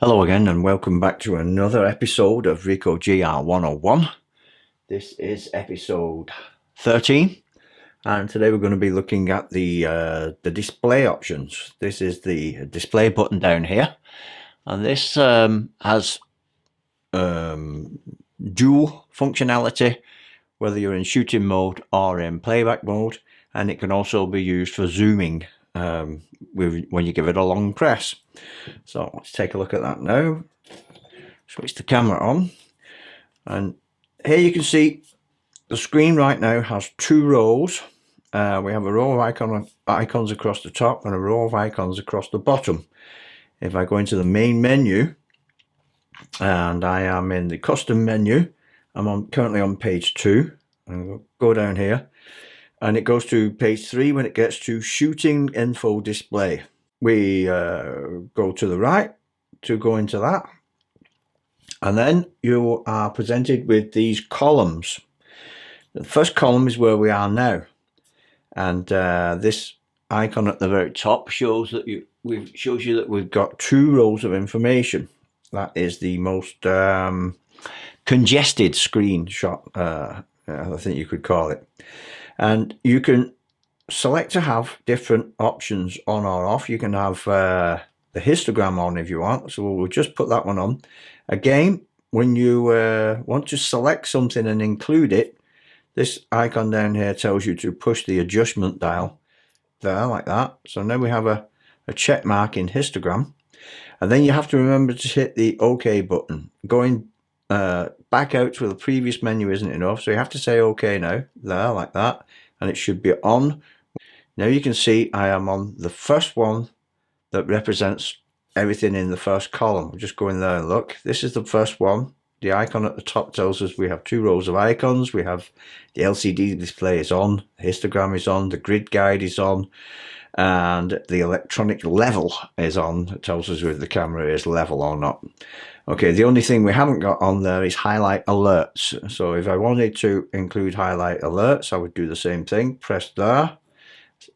Hello again and welcome back to another episode of Ricoh GR 101. This is episode 13 and today we're going to be looking at the display options. This is the display button down here and this has dual functionality whether you're in shooting mode or in playback mode, and it can also be used for zooming when you give it a long press. So let's take a look at that now. Switch the camera on, and here you can see the screen right now has two rows. We have a row of icons across the top and a row of icons across the bottom. If I go into the main menu, and I am in the custom menu, I'm currently on page 2. I'll go down here, and it goes to page 3 when it gets to shooting info display. We go to the right to go into that, and then you are presented with these columns. The first column is where we are now, and this icon at the very top shows that we've got two rows of information. That is the most congested screenshot, I think you could call it. And you can select to have different options on or off. You can have the histogram on if you want, so we'll just put that one on. Again, when you want to select something and include it, this icon down here tells you to push the adjustment dial there like that. So now we have a check mark in histogram, and then you have to remember to hit the OK button. Going back out to the previous menu isn't enough, so you have to say OK now, there like that, and it should be on. Now you can see I am on the first one that represents everything in the first column. We'll just go in there and look. This is the first one. The icon at the top tells us we have two rows of icons. We have the LCD display is on, histogram is on, the grid guide is on, and the electronic level is on. It tells us whether the camera is level or not. Okay, the only thing we haven't got on there is highlight alerts. So if I wanted to include highlight alerts, I would do the same thing. Press there.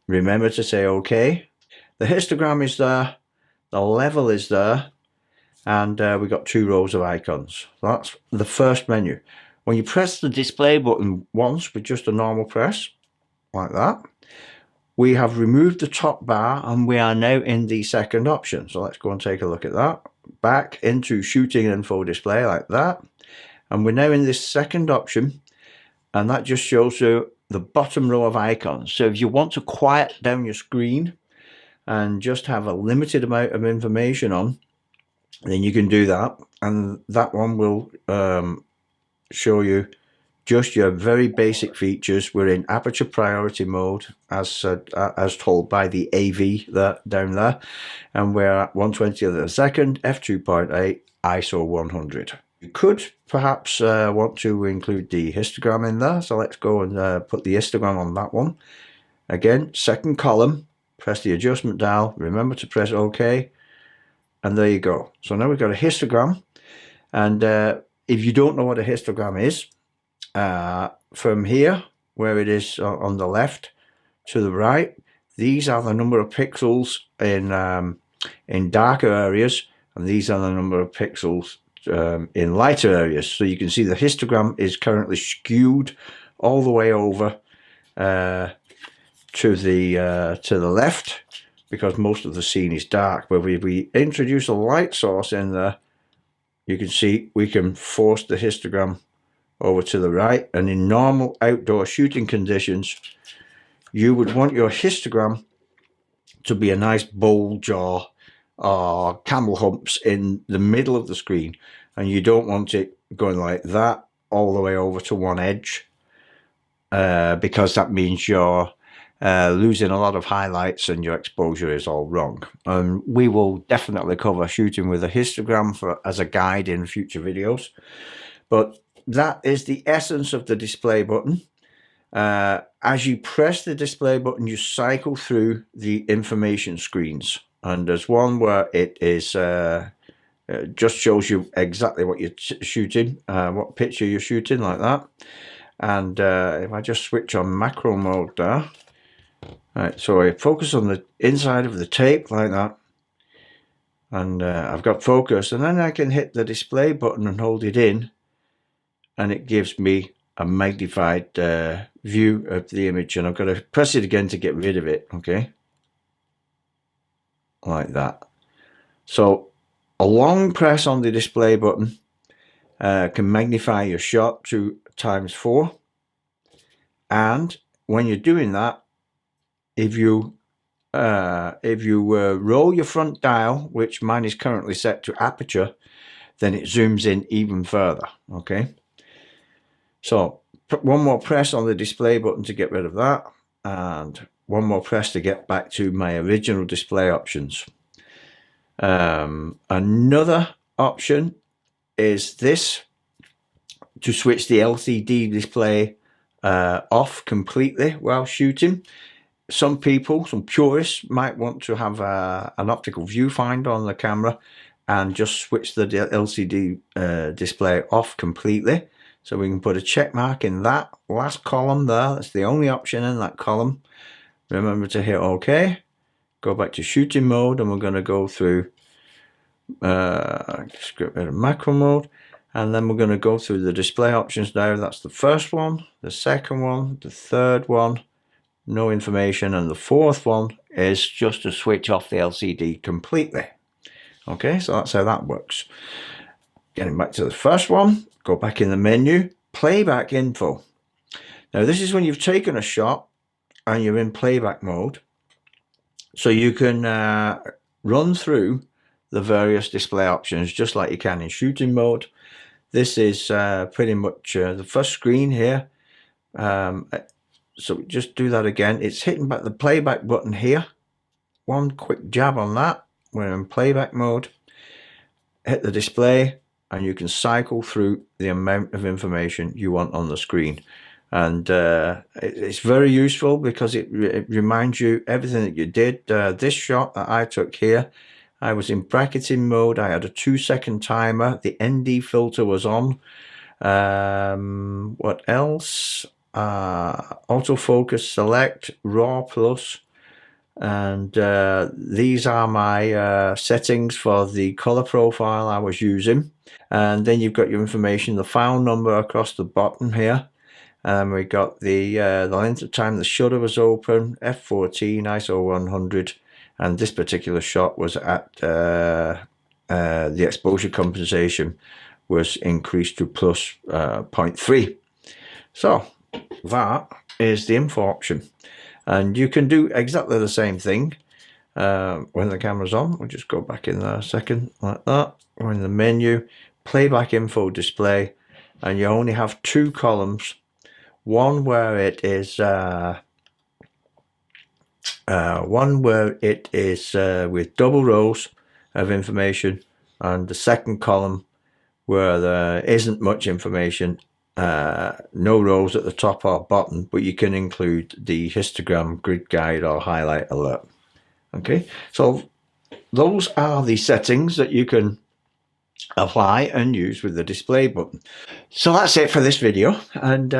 Remember to say OK. The histogram is there. The level is there. And we've got two rows of icons. That's the first menu. When you press the display button once with just a normal press, like that, we have removed the top bar and we are now in the second option. So let's go and take a look at that. Back into shooting info display like that. And we're now in this second option, and that just shows you the bottom row of icons. So if you want to quiet down your screen and just have a limited amount of information on, then you can do that, and that one will show you just your very basic features. We're in aperture priority mode as told by the AV down there, and we're at 1/20th of a second, f2.8, ISO 100. You could perhaps want to include the histogram in there, so let's go and put the histogram on that one. Again, second column, press the adjustment dial, remember to press OK, and there you go. So now we've got a histogram, and if you don't know what a histogram is, from here, where it is on the left to the right, these are the number of pixels in darker areas, and these are the number of pixels in lighter areas. So you can see the histogram is currently skewed all the way over to the left, because most of the scene is dark. But if we introduce a light source in there, you can see we can force the histogram over to the right. And in normal outdoor shooting conditions, you would want your histogram to be a nice bulge or camel humps in the middle of the screen, and you don't want it going like that all the way over to one edge, because that means you're losing a lot of highlights and your exposure is all wrong. And we will definitely cover shooting with a histogram as a guide in future videos. But that is the essence of the display button. As you press the display button, you cycle through the information screens, and there's one where it is just shows you exactly what you're shooting, what picture you're shooting, like that. And if I just switch on macro mode there, right, so I focus on the inside of the tape like that, and I've got focus, and then I can hit the display button and hold it in, and it gives me a magnified view of the image, and I've got to press it again to get rid of it. Okay, like that. So a long press on the display button can magnify your shot to ×4, and when you're doing that, if you roll your front dial, which mine is currently set to aperture, then it zooms in even further. Okay, so one more press on the display button to get rid of that, and one more press to get back to my original display options. Another option is this, to switch the LCD display off completely while shooting. Some people, some purists, might want to have an optical viewfinder on the camera and just switch the LCD display off completely. So we can put a check mark in that last column there. That's the only option in that column. Remember to hit OK. Go back to shooting mode, and we're going to go through just get rid of macro mode, and then we're going to go through the display options now. That's the first one, the second one, the third one, no information, and the fourth one is just to switch off the LCD completely. Okay, so that's how that works. Getting back to the first one, go back in the menu, playback info. Now this is when you've taken a shot and you're in playback mode, so you can run through the various display options just like you can in shooting mode. This is pretty much the first screen here. So just do that again. It's hitting back the playback button here. One quick jab on that. We're in playback mode. Hit the display, and you can cycle through the amount of information you want on the screen. And it's very useful because it reminds you everything that you did. This shot that I took here, I was in bracketing mode. I had a 2-second timer. The ND filter was on. What else? Autofocus select, RAW plus. And these are my settings for the color profile I was using. And then you've got your information, the file number across the bottom here. And we got the length of time the shutter was open, f14, ISO 100. And this particular shot was at the exposure compensation was increased to plus 0.3. So that is the info option, and you can do exactly the same thing when the camera's on. We'll just go back in there a second like that. We're in the menu, playback info display, and you only have 2 columns. One where it is with double rows of information, and the second column where there isn't much information, no rows at the top or bottom, but you can include the histogram, grid guide, or highlight alert. Okay, so those are the settings that you can apply and use with the display button. So that's it for this video, and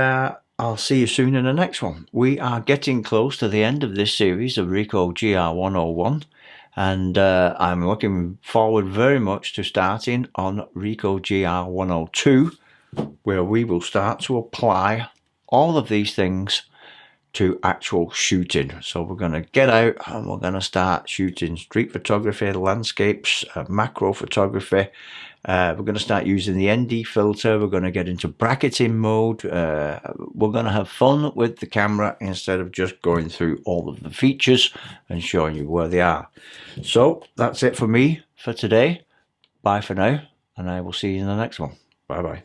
I'll see you soon in the next one. We are getting close to the end of this series of Ricoh GR101, and I'm looking forward very much to starting on Ricoh GR102, where we will start to apply all of these things to actual shooting. So we're going to get out and we're going to start shooting street photography, landscapes, macro photography. We're going to start using the ND filter. We're going to get into bracketing mode. We're going to have fun with the camera instead of just going through all of the features and showing you where they are. So that's it for me for today. Bye for now, and I will see you in the next one. Bye bye.